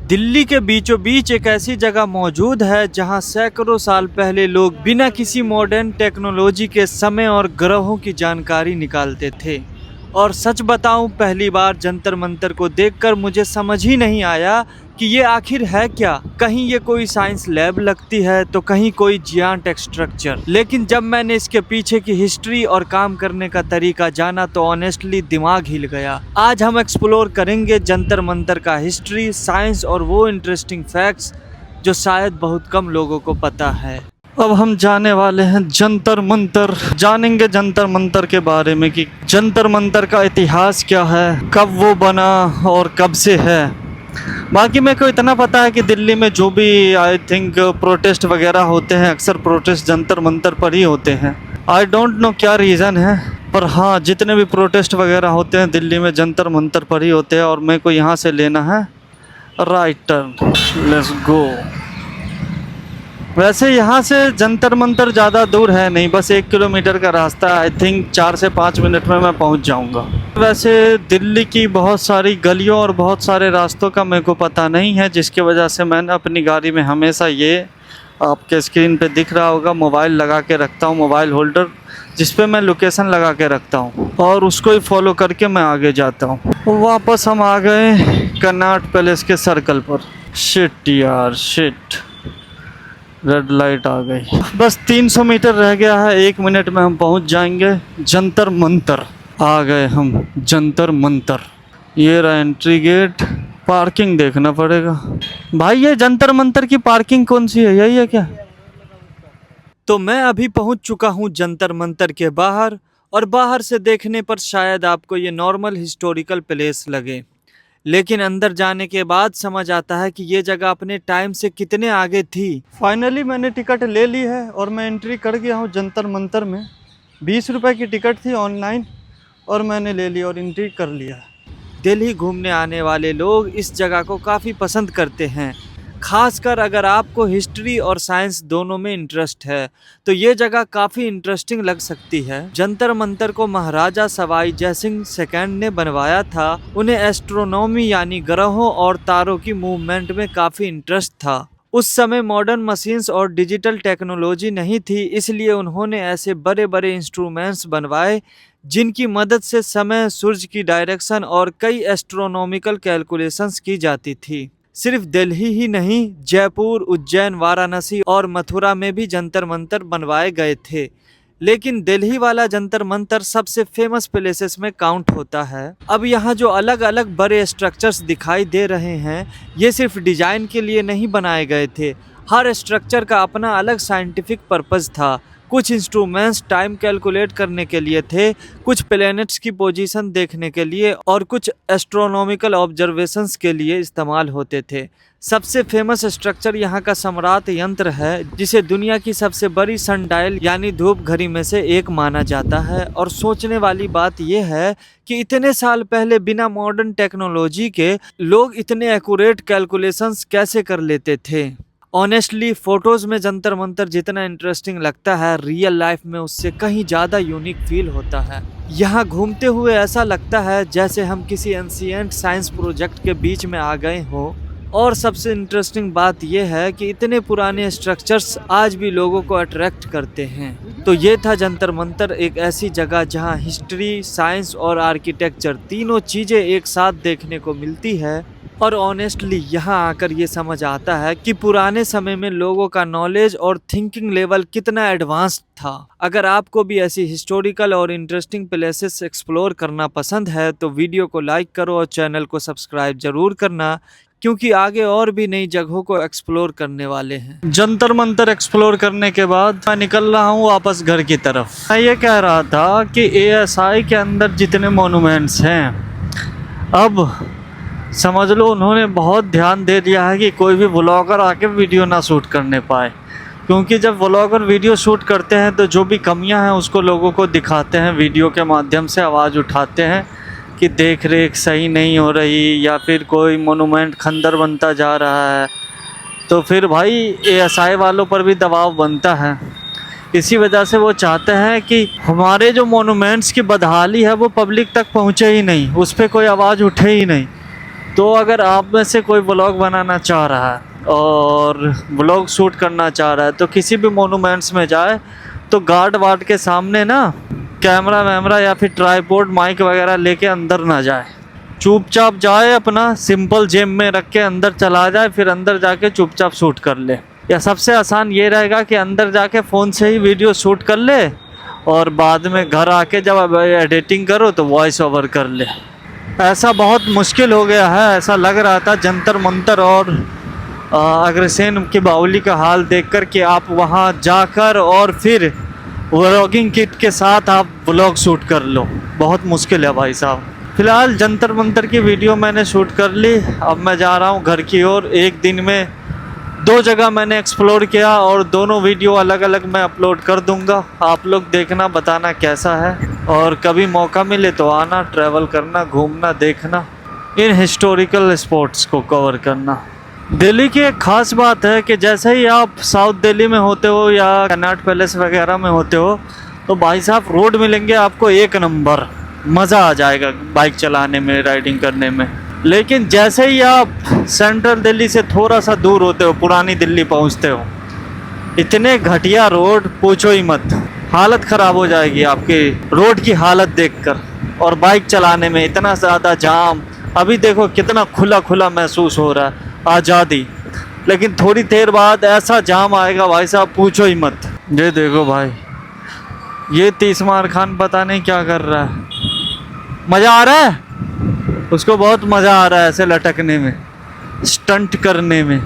दिल्ली के बीचों बीच एक ऐसी जगह मौजूद है जहां सैकड़ों साल पहले लोग बिना किसी मॉडर्न टेक्नोलॉजी के समय और ग्रहों की जानकारी निकालते थे। और सच बताऊं, पहली बार जंतर मंतर को देखकर मुझे समझ ही नहीं आया कि ये आखिर है क्या। कहीं ये कोई साइंस लैब लगती है तो कहीं कोई जियांट स्ट्रक्चर। लेकिन जब मैंने इसके पीछे की हिस्ट्री और काम करने का तरीका जाना तो ऑनेस्टली दिमाग हिल गया। आज हम एक्सप्लोर करेंगे जंतर मंतर का हिस्ट्री, साइंस और वो इंटरेस्टिंग फैक्ट्स जो शायद बहुत कम लोगों को पता है। अब हम जाने वाले हैं जंतर मंतर, जानेंगे जंतर मंतर के बारे में कि जंतर मंतर का इतिहास क्या है, कब वो बना और कब से है। बाकी मेरे को इतना पता है कि दिल्ली में जो भी आई थिंक प्रोटेस्ट वगैरह होते हैं, अक्सर प्रोटेस्ट जंतर मंतर पर ही होते हैं। आई डोंट नो क्या रीज़न है, पर हाँ, जितने भी प्रोटेस्ट वगैरह होते हैं दिल्ली में जंतर मंतर पर ही होते हैं। और मेरे को यहाँ से लेना है राइट टर्न। Let's go. वैसे यहाँ से जंतर मंतर ज़्यादा दूर है नहीं, बस 1 किलोमीटर का रास्ता। आई थिंक 4 से 5 मिनट में मैं पहुँच जाऊँगा। वैसे दिल्ली की बहुत सारी गलियों और बहुत सारे रास्तों का मेरे को पता नहीं है, जिसकी वजह से मैंने अपनी गाड़ी में हमेशा ये आपके स्क्रीन पे दिख रहा होगा मोबाइल लगा के रखता हूँ, मोबाइल होल्डर जिस पे मैं लोकेशन लगा के रखता हूँ और उसको ही फॉलो करके मैं आगे जाता हूँ। वापस हम आ गए कन्नाट पैलेस के सर्कल पर। शिट यार, शिट, रेड लाइट आ गई। बस 300 मीटर रह गया है, 1 मिनट में हम पहुंच जाएंगे जंतर मंतर। आ गए हम जंतर मंतर। ये रहा एंट्री गेट। पार्किंग देखना पड़ेगा भाई। ये जंतर मंतर की पार्किंग कौन सी है, यही है क्या? तो मैं अभी पहुंच चुका हूं जंतर मंतर के बाहर, और बाहर से देखने पर शायद आपको ये नॉर्मल हिस्टोरिकल प्लेस लगे, लेकिन अंदर जाने के बाद समझ आता है कि ये जगह अपने टाइम से कितने आगे थी। फाइनली मैंने टिकट ले ली है और मैं एंट्री कर गया हूँ जंतर मंतर में। 20 रुपए की टिकट थी ऑनलाइन और मैंने ले ली और एंट्री कर लिया। दिल्ली घूमने आने वाले लोग इस जगह को काफ़ी पसंद करते हैं, खासकर अगर आपको हिस्ट्री और साइंस दोनों में इंटरेस्ट है तो ये जगह काफ़ी इंटरेस्टिंग लग सकती है। जंतर मंतर को महाराजा सवाई जयसिंह सेकंड ने बनवाया था। उन्हें एस्ट्रोनॉमी यानी ग्रहों और तारों की मूवमेंट में काफ़ी इंटरेस्ट था। उस समय मॉडर्न मशीन्स और डिजिटल टेक्नोलॉजी नहीं थी, इसलिए उन्होंने ऐसे बड़े बड़े इंस्ट्रूमेंट्स बनवाए जिनकी मदद से समय, सूर्य की डायरेक्शन और कई एस्ट्रोनॉमिकल कैलकुलेशंस की जाती थी। सिर्फ दिल्ली ही नहीं, जयपुर, उज्जैन, वाराणसी और मथुरा में भी जंतर मंतर बनवाए गए थे, लेकिन दिल्ली वाला जंतर मंतर सबसे फेमस प्लेसेस में काउंट होता है। अब यहाँ जो अलग अलग बड़े स्ट्रक्चर्स दिखाई दे रहे हैं, ये सिर्फ डिजाइन के लिए नहीं बनाए गए थे। हर स्ट्रक्चर का अपना अलग साइंटिफिक पर्पस था। कुछ इंस्ट्रूमेंट्स टाइम कैलकुलेट करने के लिए थे, कुछ प्लैनेट्स की पोजीशन देखने के लिए और कुछ एस्ट्रोनॉमिकल ऑब्जर्वेशंस के लिए इस्तेमाल होते थे। सबसे फेमस स्ट्रक्चर यहाँ का सम्राट यंत्र है, जिसे दुनिया की सबसे बड़ी सनडायल यानी धूप घड़ी में से एक माना जाता है। और सोचने वाली बात यह है कि इतने साल पहले बिना मॉडर्न टेक्नोलॉजी के लोग इतने एक्यूरेट कैलकुलेशंस कैसे कर लेते थे। ऑनेस्टली फोटोज में जंतर मंतर जितना इंटरेस्टिंग लगता है, रियल लाइफ में उससे कहीं ज़्यादा यूनिक फील होता है। यहाँ घूमते हुए ऐसा लगता है जैसे हम किसी एंशिएंट साइंस प्रोजेक्ट के बीच में आ गए हों। और सबसे इंटरेस्टिंग बात यह है कि इतने पुराने स्ट्रक्चर्स आज भी लोगों को अट्रैक्ट करते हैं। तो ये था जंतर मंतर, एक ऐसी जगह जहाँ हिस्ट्री, साइंस और आर्किटेक्चर तीनों चीज़ें एक साथ देखने को मिलती है। और ऑनेस्टली यहाँ आकर ये समझ आता है कि पुराने समय में लोगों का नॉलेज और थिंकिंग लेवल कितना एडवांस था। अगर आपको भी ऐसी हिस्टोरिकल और इंटरेस्टिंग प्लेसेस एक्सप्लोर करना पसंद है तो वीडियो को लाइक करो और चैनल को सब्सक्राइब जरूर करना, क्योंकि आगे और भी नई जगहों को एक्सप्लोर करने वाले हैं। जंतर मंतर एक्सप्लोर करने के बाद मैं निकल रहा हूँ वापस घर की तरफ। मैं ये कह रहा था कि ASI के अंदर जितने मॉन्यूमेंट्स हैं, अब समझ लो उन्होंने बहुत ध्यान दे दिया है कि कोई भी व्लॉगर आके वीडियो ना शूट करने पाए, क्योंकि जब व्लॉगर वीडियो शूट करते हैं तो जो भी कमियां हैं उसको लोगों को दिखाते हैं, वीडियो के माध्यम से आवाज़ उठाते हैं कि देख रेख सही नहीं हो रही या फिर कोई मोनूमेंट खंडर बनता जा रहा है। तो फिर भाई ASI वालों पर भी दबाव बनता है। इसी वजह से वो चाहते हैं कि हमारे जो मोनूमेंट्स की बदहाली है वो पब्लिक तक पहुँचे ही नहीं, उस पर कोई आवाज़ उठे ही नहीं। तो अगर आप में से कोई व्लॉग बनाना चाह रहा है और व्लॉग शूट करना चाह रहा है तो किसी भी मोनूमेंट्स में जाए तो गार्ड वार्ड के सामने ना कैमरा वैमरा या फिर ट्राईपोड माइक वगैरह लेके अंदर ना जाए, चुपचाप जाए, अपना सिंपल जेब में रख के अंदर चला जाए, फिर अंदर जाके चुपचाप शूट कर ले। या सबसे आसान ये रहेगा कि अंदर जाके फ़ोन से ही वीडियो शूट कर ले और बाद में घर आके जब एडिटिंग करो तो वॉइस ओवर कर ले। ऐसा बहुत मुश्किल हो गया है। ऐसा लग रहा था जंतर मंतर और अग्रसेन की बावली का हाल देखकर कि आप वहां जाकर और फिर व्लॉगिंग किट के साथ आप व्लॉग शूट कर लो। बहुत मुश्किल है भाई साहब। फ़िलहाल जंतर मंतर की वीडियो मैंने शूट कर ली। अब मैं जा रहा हूँ घर की ओर। एक दिन में 2 जगह मैंने एक्सप्लोर किया और दोनों वीडियो अलग अलग मैं अपलोड कर दूंगा। आप लोग देखना, बताना कैसा है, और कभी मौका मिले तो आना, ट्रैवल करना, घूमना, देखना, इन हिस्टोरिकल स्पॉट्स को कवर करना। दिल्ली की एक ख़ास बात है कि जैसे ही आप साउथ दिल्ली में होते हो या कनॉट पैलेस वगैरह में होते हो तो भाई साहब रोड मिलेंगे आपको एक नंबर, मज़ा आ जाएगा बाइक चलाने में, राइडिंग करने में। लेकिन जैसे ही आप सेंट्रल दिल्ली से थोड़ा सा दूर होते हो, पुरानी दिल्ली पहुंचते हो, इतने घटिया रोड पूछो ही मत। हालत ख़राब हो जाएगी आपकी रोड की हालत देखकर। और बाइक चलाने में इतना ज़्यादा जाम। अभी देखो कितना खुला खुला महसूस हो रहा है, आज़ादी। लेकिन थोड़ी देर बाद ऐसा जाम आएगा भाई साहब, पूछो ही मत। ये देखो भाई, ये तीसमार खान पता नहीं क्या कर रहा है। मज़ा आ रहा है उसको, बहुत मज़ा आ रहा है ऐसे लटकने में, स्टंट करने में।